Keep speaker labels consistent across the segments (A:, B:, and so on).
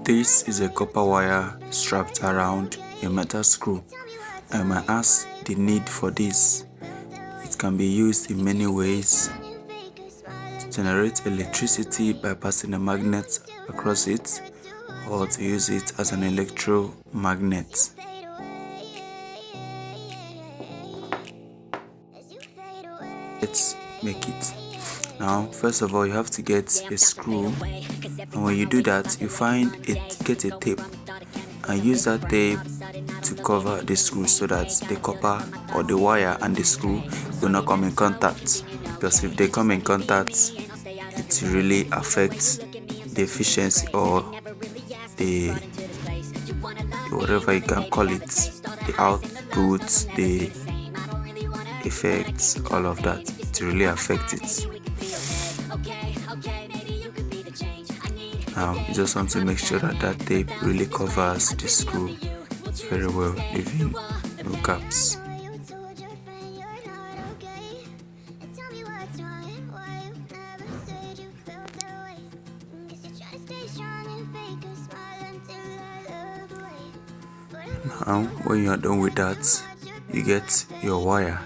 A: This is a copper wire strapped around a metal screw. I might ask the need for this. It can be used in many ways: to generate electricity by passing a magnet across it, or to use it as an electromagnet. Let's make it. Now, first of all, you have to get a screw, and when you do that, you get a tape and use that tape to cover the screw so that the copper or the wire and the screw will not come in contact, because if they come in contact, it really affects the efficiency or the whatever you can call it, the output, the effects, all of that. It really affects it. Now you just want to make sure that that tape really covers the screw very well, leaving no gaps. Now when you are done with that, you get your wire.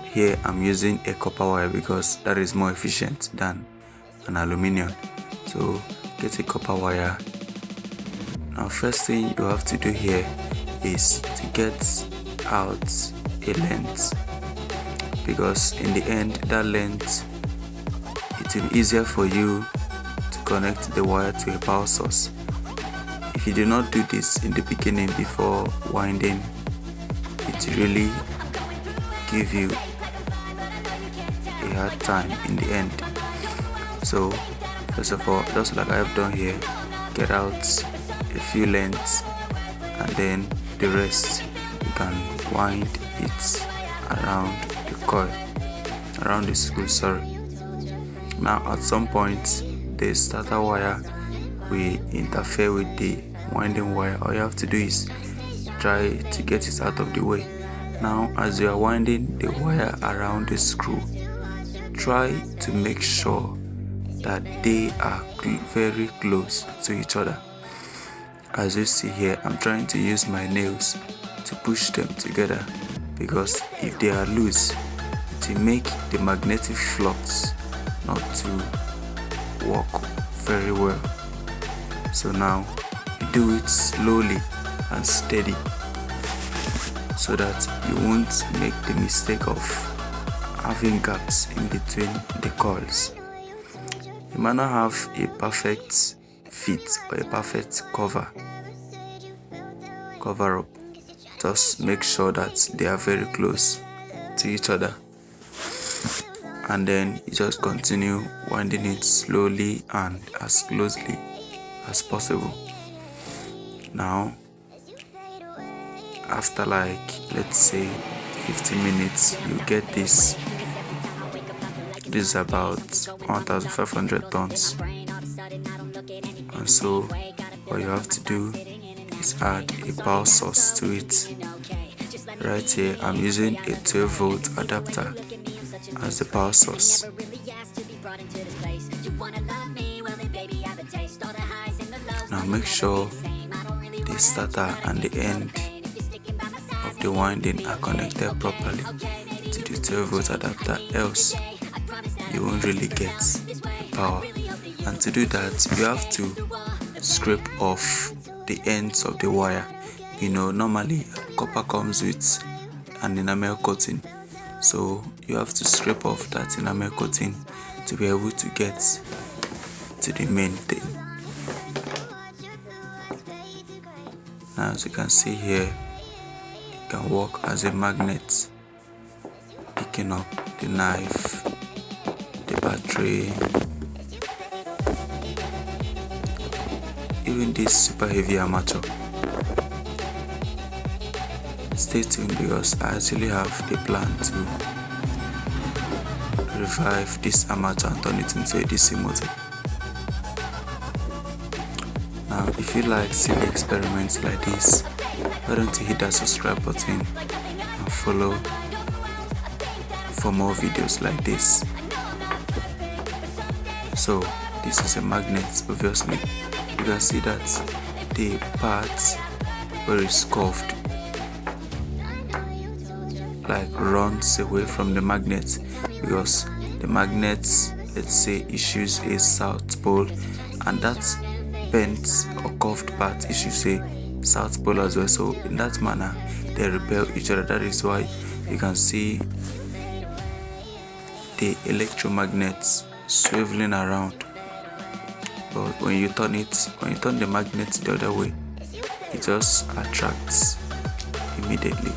A: Here I'm using a copper wire because that is more efficient than an aluminium. So get a copper wire. Now first thing you have to do here is to get out a length, because in the end that length, it will be easier for you to connect the wire to a power source. If you do not do this in the beginning before winding, it will really give you a hard time in the end. So first of all, just like I have done here, get out a few lengths, and then the rest you can wind it around the coil, around the screw, Now at some point the starter wire will interfere with the winding wire. All you have to do is try to get it out of the way. Now as you are winding the wire around the screw, try to make sure that they are very close to each other. As you see here, I'm trying to use my nails to push them together, because if they are loose, it will make the magnetic flux not to work very well. So now you do it slowly and steady, so that you won't make the mistake of having gaps in between the coils. You might not have a perfect fit or a perfect cover up. Just make sure that they are very close to each other, and then you just continue winding it slowly and as closely as possible. Now after let's say 15 minutes, you get this. This is about 1,500 tons, and so what you have to do is add a power source to it. Right here I'm using a 12-volt adapter as the power source. Now make sure the starter and the end of the winding are connected properly to the 12-volt adapter, else you won't really get power. And to do that, you have to scrape off the ends of the wire. Normally copper comes with an enamel coating, so you have to scrape off that enamel coating to be able to get to the main thing. Now as you can see here, it can work as a magnet, picking up the knife, the battery, even this super heavy armature. Stay tuned, because I actually have the plan to revive this armature and turn it into a DC motor. Now if you like silly experiments like this, why don't you hit that subscribe button and follow for more videos like this. So this is a magnet, obviously. can see that the part where it's curved like runs away from the magnet, because the magnet, let's say, issues a south pole, and that bent or curved part issues a south pole as well. So in that manner they repel each other. That is why you can see the electromagnets swiveling around. But when you turn the magnet the other way, it just attracts immediately.